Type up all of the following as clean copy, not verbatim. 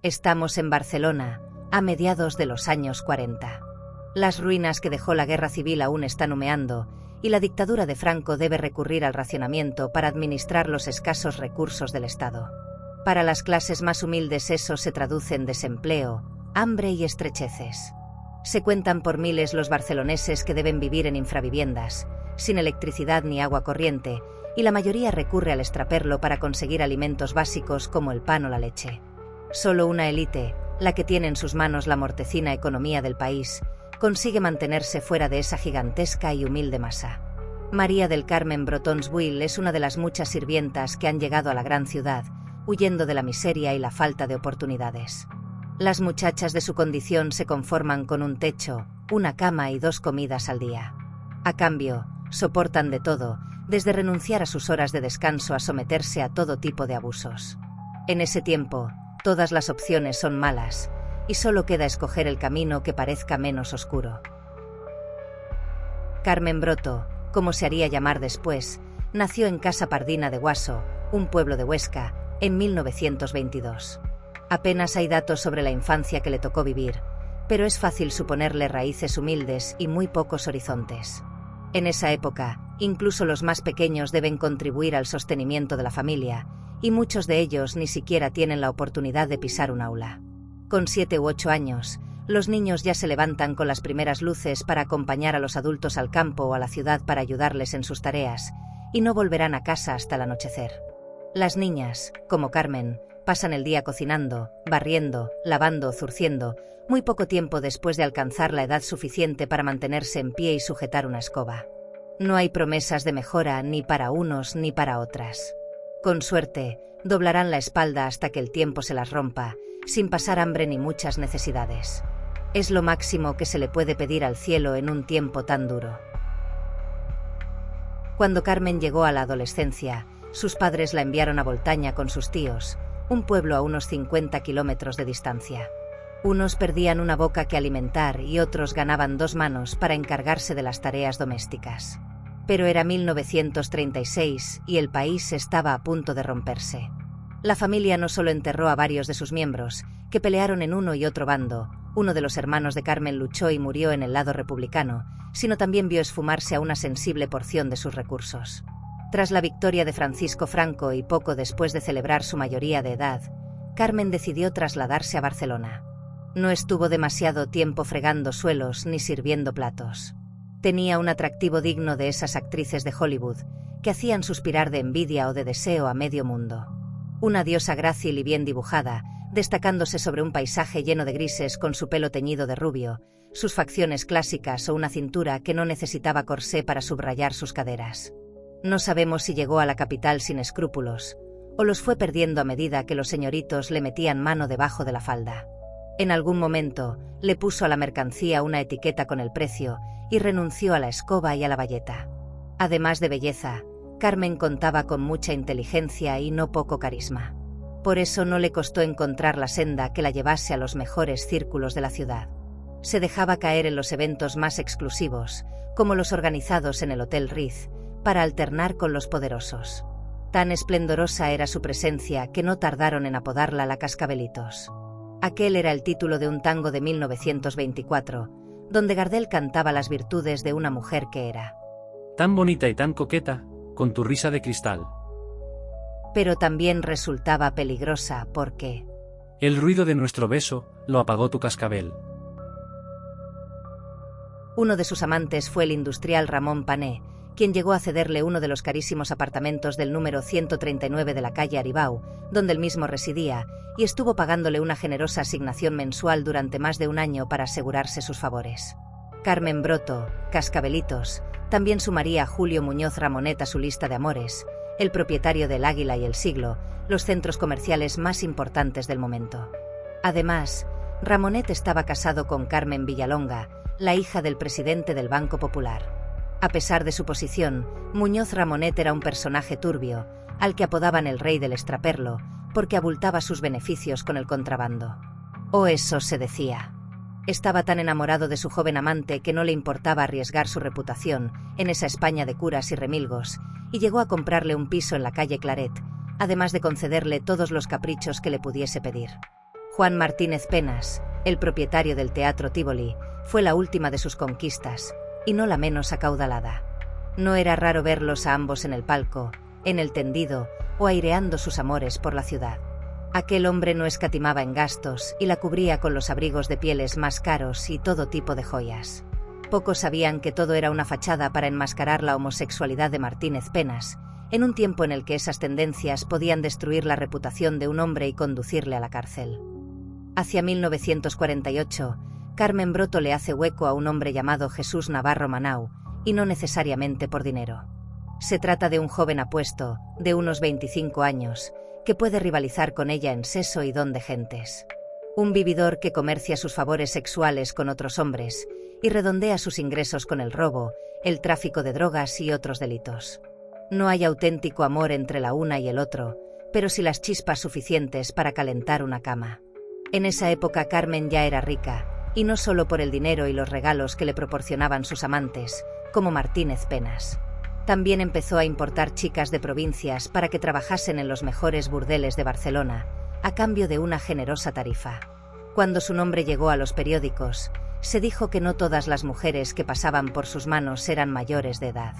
Estamos en Barcelona, a mediados de los años 40. Las ruinas que dejó la guerra civil aún están humeando, y la dictadura de Franco debe recurrir al racionamiento para administrar los escasos recursos del Estado. Para las clases más humildes eso se traduce en desempleo, hambre y estrecheces. Se cuentan por miles los barceloneses que deben vivir en infraviviendas, sin electricidad ni agua corriente, y la mayoría recurre al extraperlo para conseguir alimentos básicos como el pan o la leche. Solo una élite, la que tiene en sus manos la mortecina economía del país, consigue mantenerse fuera de esa gigantesca y humilde masa. María del Carmen Brotons-Buil es una de las muchas sirvientas que han llegado a la gran ciudad, huyendo de la miseria y la falta de oportunidades. Las muchachas de su condición se conforman con un techo, una cama y 2 comidas al día. A cambio, soportan de todo, desde renunciar a sus horas de descanso a someterse a todo tipo de abusos. En ese tiempo, todas las opciones son malas, y solo queda escoger el camino que parezca menos oscuro. Carmen Broto, como se haría llamar después, nació en Casa Pardina de Guaso, un pueblo de Huesca, en 1922. Apenas hay datos sobre la infancia que le tocó vivir, pero es fácil suponerle raíces humildes y muy pocos horizontes. En esa época, incluso los más pequeños deben contribuir al sostenimiento de la familia, y muchos de ellos ni siquiera tienen la oportunidad de pisar un aula. Con 7 u 8 años, los niños ya se levantan con las primeras luces para acompañar a los adultos al campo o a la ciudad para ayudarles en sus tareas, y no volverán a casa hasta el anochecer. Las niñas, como Carmen, pasan el día cocinando, barriendo, lavando o zurciendo, muy poco tiempo después de alcanzar la edad suficiente para mantenerse en pie y sujetar una escoba. No hay promesas de mejora ni para unos ni para otras. Con suerte, doblarán la espalda hasta que el tiempo se las rompa, sin pasar hambre ni muchas necesidades. Es lo máximo que se le puede pedir al cielo en un tiempo tan duro. Cuando Carmen llegó a la adolescencia, sus padres la enviaron a Boltaña con sus tíos, un pueblo a unos 50 kilómetros de distancia. Unos perdían una boca que alimentar y otros ganaban 2 manos para encargarse de las tareas domésticas. Pero era 1936 y el país estaba a punto de romperse. La familia no solo enterró a varios de sus miembros, que pelearon en uno y otro bando, uno de los hermanos de Carmen luchó y murió en el lado republicano, sino también vio esfumarse a una sensible porción de sus recursos. Tras la victoria de Francisco Franco y poco después de celebrar su mayoría de edad, Carmen decidió trasladarse a Barcelona. No estuvo demasiado tiempo fregando suelos ni sirviendo platos. Tenía un atractivo digno de esas actrices de Hollywood, que hacían suspirar de envidia o de deseo a medio mundo. Una diosa grácil y bien dibujada, destacándose sobre un paisaje lleno de grises con su pelo teñido de rubio, sus facciones clásicas o una cintura que no necesitaba corsé para subrayar sus caderas. No sabemos si llegó a la capital sin escrúpulos, o los fue perdiendo a medida que los señoritos le metían mano debajo de la falda. En algún momento, le puso a la mercancía una etiqueta con el precio y renunció a la escoba y a la bayeta. Además de belleza, Carmen contaba con mucha inteligencia y no poco carisma. Por eso no le costó encontrar la senda que la llevase a los mejores círculos de la ciudad. Se dejaba caer en los eventos más exclusivos, como los organizados en el Hotel Ritz, para alternar con los poderosos. Tan esplendorosa era su presencia que no tardaron en apodarla la Cascabelitos. Aquel era el título de un tango de 1924, donde Gardel cantaba las virtudes de una mujer que era tan bonita y tan coqueta, con tu risa de cristal. Pero también resultaba peligrosa porque el ruido de nuestro beso lo apagó tu cascabel. Uno de sus amantes fue el industrial Ramón Pané, quien llegó a cederle uno de los carísimos apartamentos del número 139 de la calle Aribau, donde él mismo residía, y estuvo pagándole una generosa asignación mensual durante más de un año para asegurarse sus favores. Carmen Broto, Cascabelitos, también sumaría a Julio Muñoz Ramonet a su lista de amores, el propietario del Águila y el Siglo, los centros comerciales más importantes del momento. Además, Ramonet estaba casado con Carmen Villalonga, la hija del presidente del Banco Popular. A pesar de su posición, Muñoz Ramonet era un personaje turbio, al que apodaban el rey del extraperlo, porque abultaba sus beneficios con el contrabando. O eso se decía. Estaba tan enamorado de su joven amante que no le importaba arriesgar su reputación en esa España de curas y remilgos, y llegó a comprarle un piso en la calle Claret, además de concederle todos los caprichos que le pudiese pedir. Juan Martínez Penas, el propietario del Teatro Tívoli, fue la última de sus conquistas, y no la menos acaudalada. No era raro verlos a ambos en el palco, en el tendido, o aireando sus amores por la ciudad. Aquel hombre no escatimaba en gastos y la cubría con los abrigos de pieles más caros y todo tipo de joyas. Pocos sabían que todo era una fachada para enmascarar la homosexualidad de Martínez Penas, en un tiempo en el que esas tendencias podían destruir la reputación de un hombre y conducirle a la cárcel. Hacia 1948, Carmen Broto le hace hueco a un hombre llamado Jesús Navarro Manau, y no necesariamente por dinero. Se trata de un joven apuesto, de unos 25 años, que puede rivalizar con ella en seso y don de gentes. Un vividor que comercia sus favores sexuales con otros hombres y redondea sus ingresos con el robo, el tráfico de drogas y otros delitos. No hay auténtico amor entre la una y el otro, pero sí las chispas suficientes para calentar una cama. En esa época Carmen ya era rica, y no solo por el dinero y los regalos que le proporcionaban sus amantes, como Martínez Penas. También empezó a importar chicas de provincias para que trabajasen en los mejores burdeles de Barcelona, a cambio de una generosa tarifa. Cuando su nombre llegó a los periódicos, se dijo que no todas las mujeres que pasaban por sus manos eran mayores de edad.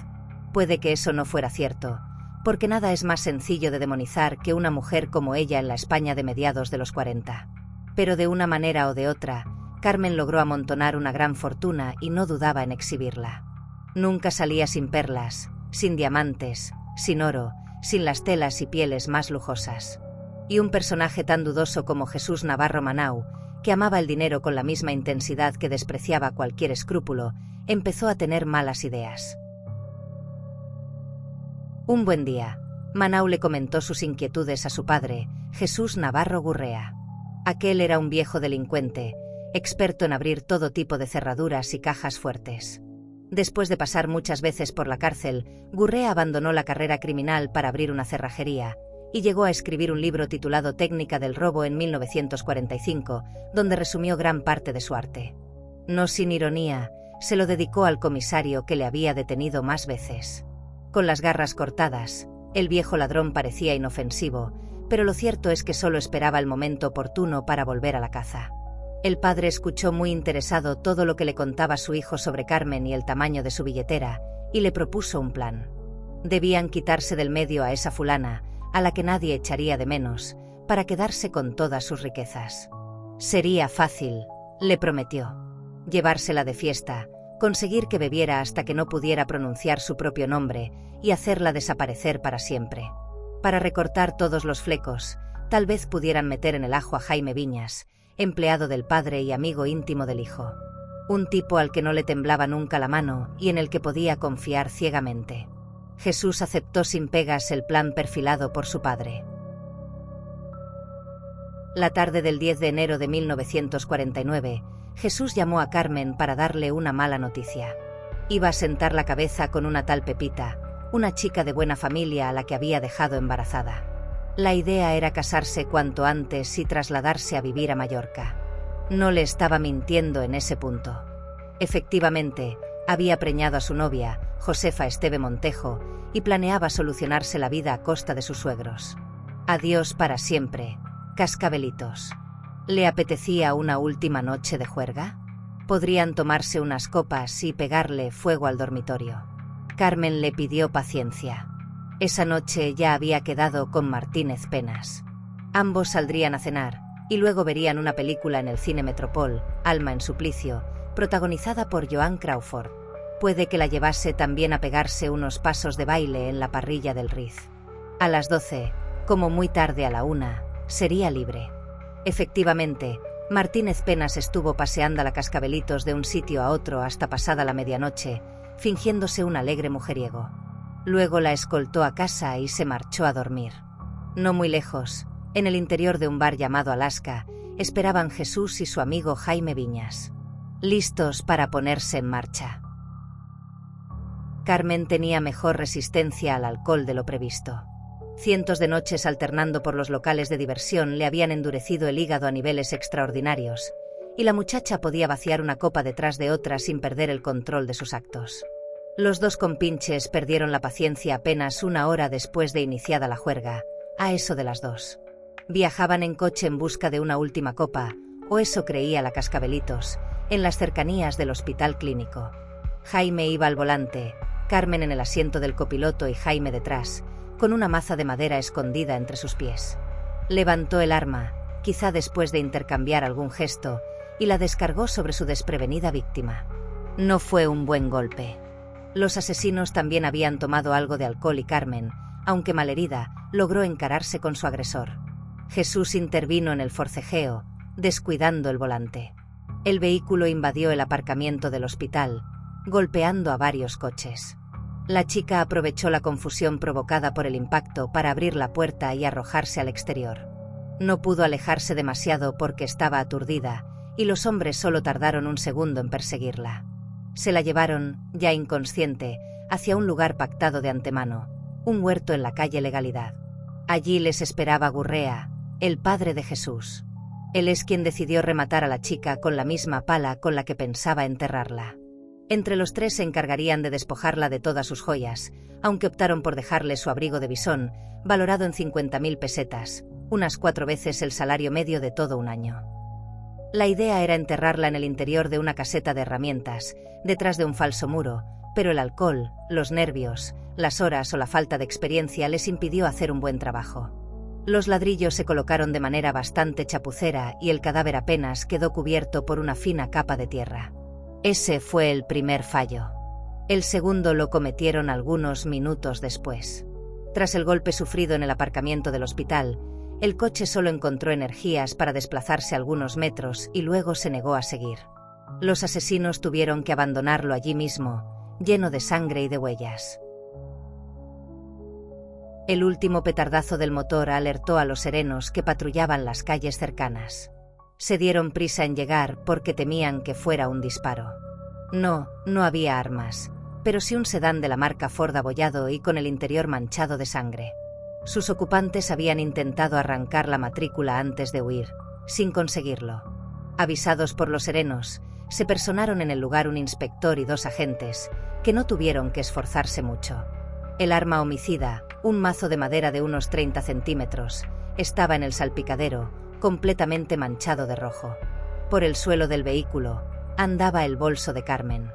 Puede que eso no fuera cierto, porque nada es más sencillo de demonizar que una mujer como ella en la España de mediados de los 40. Pero de una manera o de otra, Carmen logró amontonar una gran fortuna y no dudaba en exhibirla. Nunca salía sin perlas, sin diamantes, sin oro, sin las telas y pieles más lujosas. Y un personaje tan dudoso como Jesús Navarro Manau, que amaba el dinero con la misma intensidad que despreciaba cualquier escrúpulo, empezó a tener malas ideas. Un buen día, Manau le comentó sus inquietudes a su padre, Jesús Navarro Gurrea. Aquel era un viejo delincuente, experto en abrir todo tipo de cerraduras y cajas fuertes. Después de pasar muchas veces por la cárcel, Gurrea abandonó la carrera criminal para abrir una cerrajería, y llegó a escribir un libro titulado Técnica del robo en 1945, donde resumió gran parte de su arte. No sin ironía, se lo dedicó al comisario que le había detenido más veces. Con las garras cortadas, el viejo ladrón parecía inofensivo, pero lo cierto es que solo esperaba el momento oportuno para volver a la caza. El padre escuchó muy interesado todo lo que le contaba su hijo sobre Carmen y el tamaño de su billetera, y le propuso un plan. Debían quitarse del medio a esa fulana, a la que nadie echaría de menos, para quedarse con todas sus riquezas. Sería fácil, le prometió. Llevársela de fiesta, conseguir que bebiera hasta que no pudiera pronunciar su propio nombre, y hacerla desaparecer para siempre. Para recortar todos los flecos, tal vez pudieran meter en el ajo a Jaime Viñas, empleado del padre y amigo íntimo del hijo. Un tipo al que no le temblaba nunca la mano y en el que podía confiar ciegamente. Jesús aceptó sin pegas el plan perfilado por su padre. La tarde del 10 de enero de 1949, Jesús llamó a Carmen para darle una mala noticia. Iba a sentar la cabeza con una tal Pepita, una chica de buena familia a la que había dejado embarazada. La idea era casarse cuanto antes y trasladarse a vivir a Mallorca. No le estaba mintiendo en ese punto. Efectivamente, había preñado a su novia, Josefa Esteve Montejo, y planeaba solucionarse la vida a costa de sus suegros. Adiós para siempre, cascabelitos. ¿Le apetecía una última noche de juerga? Podrían tomarse unas copas y pegarle fuego al dormitorio. Carmen le pidió paciencia. Esa noche ya había quedado con Martínez Penas. Ambos saldrían a cenar, y luego verían una película en el Cine Metropol, Alma en suplicio, protagonizada por Joan Crawford. Puede que la llevase también a pegarse unos pasos de baile en la parrilla del Riz. A las 12, como muy tarde a la 1, sería libre. Efectivamente, Martínez Penas estuvo paseando a la cascabelitos de un sitio a otro hasta pasada la medianoche, fingiéndose un alegre mujeriego. Luego la escoltó a casa y se marchó a dormir. No muy lejos, en el interior de un bar llamado Alaska, esperaban Jesús y su amigo Jaime Viñas, listos para ponerse en marcha. Carmen tenía mejor resistencia al alcohol de lo previsto. Cientos de noches alternando por los locales de diversión le habían endurecido el hígado a niveles extraordinarios, y la muchacha podía vaciar una copa detrás de otra sin perder el control de sus actos. Los dos compinches perdieron la paciencia apenas una hora después de iniciada la juerga, a eso de las 2. Viajaban en coche en busca de una última copa, o eso creía la Cascabelitos, en las cercanías del hospital clínico. Jaime iba al volante, Carmen en el asiento del copiloto y Jaime detrás, con una maza de madera escondida entre sus pies. Levantó el arma, quizá después de intercambiar algún gesto, y la descargó sobre su desprevenida víctima. No fue un buen golpe. Los asesinos también habían tomado algo de alcohol y Carmen, aunque malherida, logró encararse con su agresor. Jesús intervino en el forcejeo, descuidando el volante. El vehículo invadió el aparcamiento del hospital, golpeando a varios coches. La chica aprovechó la confusión provocada por el impacto para abrir la puerta y arrojarse al exterior. No pudo alejarse demasiado porque estaba aturdida, y los hombres solo tardaron un segundo en perseguirla. Se la llevaron, ya inconsciente, hacia un lugar pactado de antemano, un huerto en la calle Legalidad. Allí les esperaba Gurrea, el padre de Jesús. Él es quien decidió rematar a la chica con la misma pala con la que pensaba enterrarla. Entre los tres se encargarían de despojarla de todas sus joyas, aunque optaron por dejarle su abrigo de bisón, valorado en 50.000 pesetas, unas 4 veces el salario medio de todo un año. La idea era enterrarla en el interior de una caseta de herramientas, detrás de un falso muro, pero el alcohol, los nervios, las horas o la falta de experiencia les impidió hacer un buen trabajo. Los ladrillos se colocaron de manera bastante chapucera y el cadáver apenas quedó cubierto por una fina capa de tierra. Ese fue el primer fallo. El segundo lo cometieron algunos minutos después. Tras el golpe sufrido en el aparcamiento del hospital, el coche solo encontró energías para desplazarse algunos metros y luego se negó a seguir. Los asesinos tuvieron que abandonarlo allí mismo, lleno de sangre y de huellas. El último petardazo del motor alertó a los serenos que patrullaban las calles cercanas. Se dieron prisa en llegar porque temían que fuera un disparo. No había armas, pero sí un sedán de la marca Ford abollado y con el interior manchado de sangre. Sus ocupantes habían intentado arrancar la matrícula antes de huir, sin conseguirlo. Avisados por los serenos, se personaron en el lugar un inspector y 2 agentes, que no tuvieron que esforzarse mucho. El arma homicida, un mazo de madera de unos 30 centímetros, estaba en el salpicadero, completamente manchado de rojo. Por el suelo del vehículo, andaba el bolso de Carmen.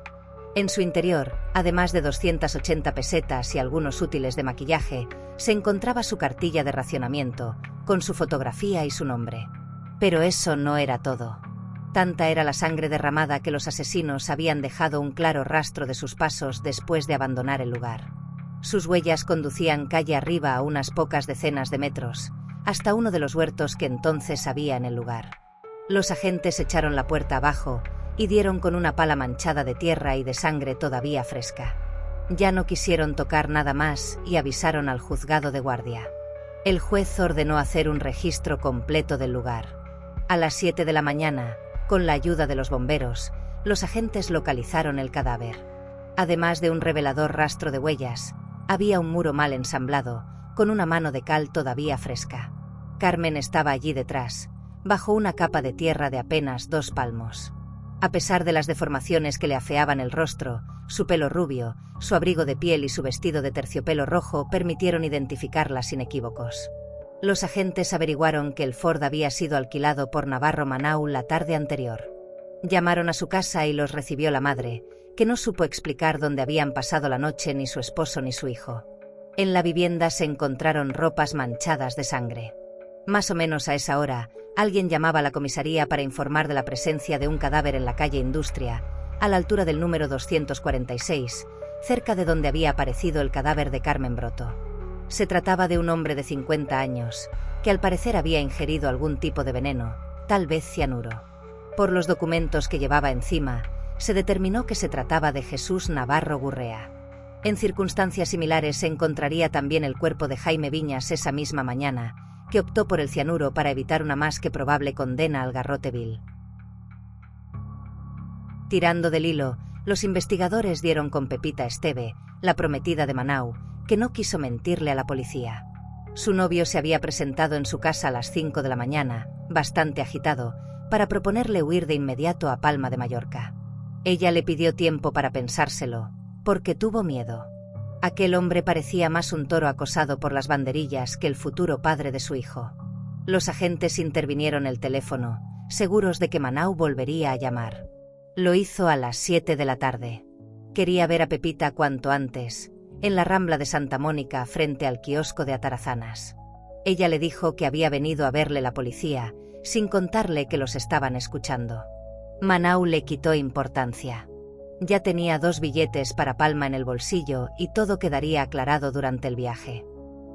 En su interior, además de 280 pesetas y algunos útiles de maquillaje, se encontraba su cartilla de racionamiento, con su fotografía y su nombre. Pero eso no era todo. Tanta era la sangre derramada que los asesinos habían dejado un claro rastro de sus pasos después de abandonar el lugar. Sus huellas conducían calle arriba a unas pocas decenas de metros, hasta uno de los huertos que entonces había en el lugar. Los agentes echaron la puerta abajo y dieron con una pala manchada de tierra y de sangre todavía fresca. Ya no quisieron tocar nada más y avisaron al juzgado de guardia. El juez ordenó hacer un registro completo del lugar. A las 7 de la mañana, con la ayuda de los bomberos, los agentes localizaron el cadáver. Además de un revelador rastro de huellas, había un muro mal ensamblado, con una mano de cal todavía fresca. Carmen estaba allí detrás, bajo una capa de tierra de apenas 2 palmos. A pesar de las deformaciones que le afeaban el rostro, su pelo rubio, su abrigo de piel y su vestido de terciopelo rojo permitieron identificarla sin equívocos. Los agentes averiguaron que el Ford había sido alquilado por Navarro Manau la tarde anterior. Llamaron a su casa y los recibió la madre, que no supo explicar dónde habían pasado la noche ni su esposo ni su hijo. En la vivienda se encontraron ropas manchadas de sangre. Más o menos a esa hora, alguien llamaba a la comisaría para informar de la presencia de un cadáver en la calle Industria, a la altura del número 246, cerca de donde había aparecido el cadáver de Carmen Broto. Se trataba de un hombre de 50 años, que al parecer había ingerido algún tipo de veneno, tal vez cianuro. Por los documentos que llevaba encima, se determinó que se trataba de Jesús Navarro Gurrea. En circunstancias similares se encontraría también el cuerpo de Jaime Viñas esa misma mañana, que optó por el cianuro para evitar una más que probable condena al garrote vil. Tirando del hilo, los investigadores dieron con Pepita Esteve, la prometida de Manau, que no quiso mentirle a la policía. Su novio se había presentado en su casa a las 5 de la mañana, bastante agitado, para proponerle huir de inmediato a Palma de Mallorca. Ella le pidió tiempo para pensárselo, porque tuvo miedo. Aquel hombre parecía más un toro acosado por las banderillas que el futuro padre de su hijo. Los agentes intervinieron el teléfono, seguros de que Manau volvería a llamar. Lo hizo a las 7 de la tarde. Quería ver a Pepita cuanto antes, en la Rambla de Santa Mónica frente al kiosco de Atarazanas. Ella le dijo que había venido a verle la policía, sin contarle que los estaban escuchando. Manau le quitó importancia. Ya tenía 2 billetes para Palma en el bolsillo y todo quedaría aclarado durante el viaje.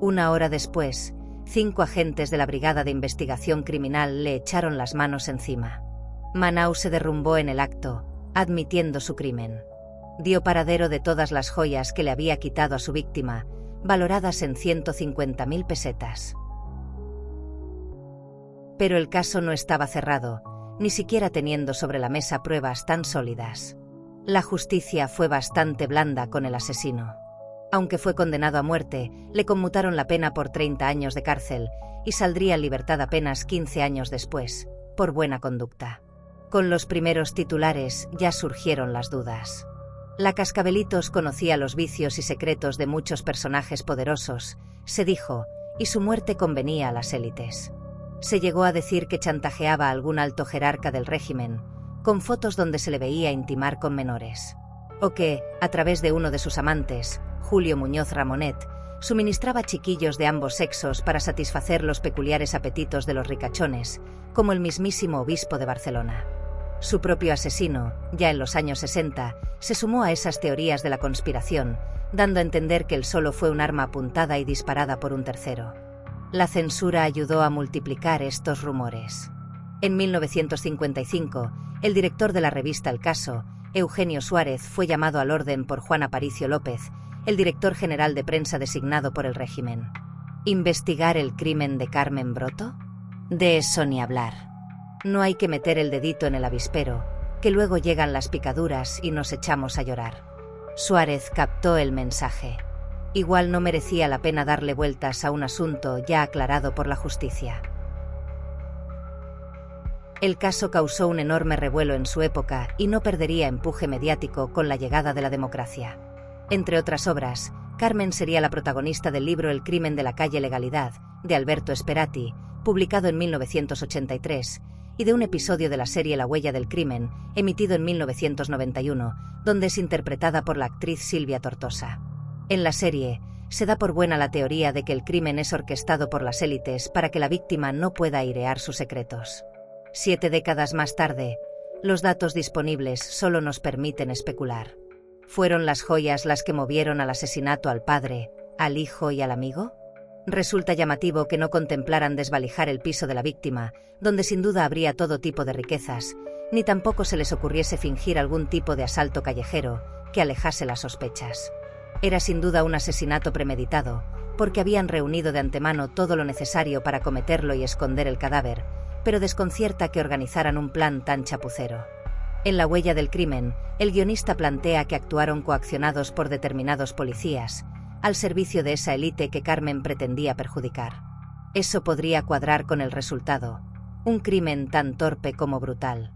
1 hora después, 5 agentes de la Brigada de Investigación Criminal le echaron las manos encima. Manau se derrumbó en el acto, admitiendo su crimen. Dio paradero de todas las joyas que le había quitado a su víctima, valoradas en 150.000 pesetas. Pero el caso no estaba cerrado, ni siquiera teniendo sobre la mesa pruebas tan sólidas. La justicia fue bastante blanda con el asesino. Aunque fue condenado a muerte, le conmutaron la pena por 30 años de cárcel y saldría en libertad apenas 15 años después, por buena conducta. Con los primeros titulares ya surgieron las dudas. La Cascabelitos conocía los vicios y secretos de muchos personajes poderosos, se dijo, y su muerte convenía a las élites. Se llegó a decir que chantajeaba a algún alto jerarca del régimen, con fotos donde se le veía intimar con menores. O que, a través de uno de sus amantes, Julio Muñoz Ramonet, suministraba chiquillos de ambos sexos para satisfacer los peculiares apetitos de los ricachones, como el mismísimo obispo de Barcelona. Su propio asesino, ya en los años 60, se sumó a esas teorías de la conspiración, dando a entender que él solo fue un arma apuntada y disparada por un tercero. La censura ayudó a multiplicar estos rumores. En 1955, el director de la revista El Caso, Eugenio Suárez, fue llamado al orden por Juan Aparicio López, el director general de prensa designado por el régimen. ¿Investigar el crimen de Carmen Broto? De eso ni hablar. No hay que meter el dedito en el avispero, que luego llegan las picaduras y nos echamos a llorar. Suárez captó el mensaje. Igual no merecía la pena darle vueltas a un asunto ya aclarado por la justicia. El caso causó un enorme revuelo en su época y no perdería empuje mediático con la llegada de la democracia. Entre otras obras, Carmen sería la protagonista del libro El crimen de la calle Legalidad, de Alberto Esperati, publicado en 1983, y de un episodio de la serie La huella del crimen, emitido en 1991, donde es interpretada por la actriz Silvia Tortosa. En la serie, se da por buena la teoría de que el crimen es orquestado por las élites para que la víctima no pueda airear sus secretos. 7 décadas más tarde, los datos disponibles solo nos permiten especular. ¿Fueron las joyas las que movieron al asesinato al padre, al hijo y al amigo? Resulta llamativo que no contemplaran desvalijar el piso de la víctima, donde sin duda habría todo tipo de riquezas, ni tampoco se les ocurriese fingir algún tipo de asalto callejero que alejase las sospechas. Era sin duda un asesinato premeditado, porque habían reunido de antemano todo lo necesario para cometerlo y esconder el cadáver, pero desconcierta que organizaran un plan tan chapucero. En La huella del crimen, el guionista plantea que actuaron coaccionados por determinados policías, al servicio de esa élite que Carmen pretendía perjudicar. Eso podría cuadrar con el resultado, un crimen tan torpe como brutal.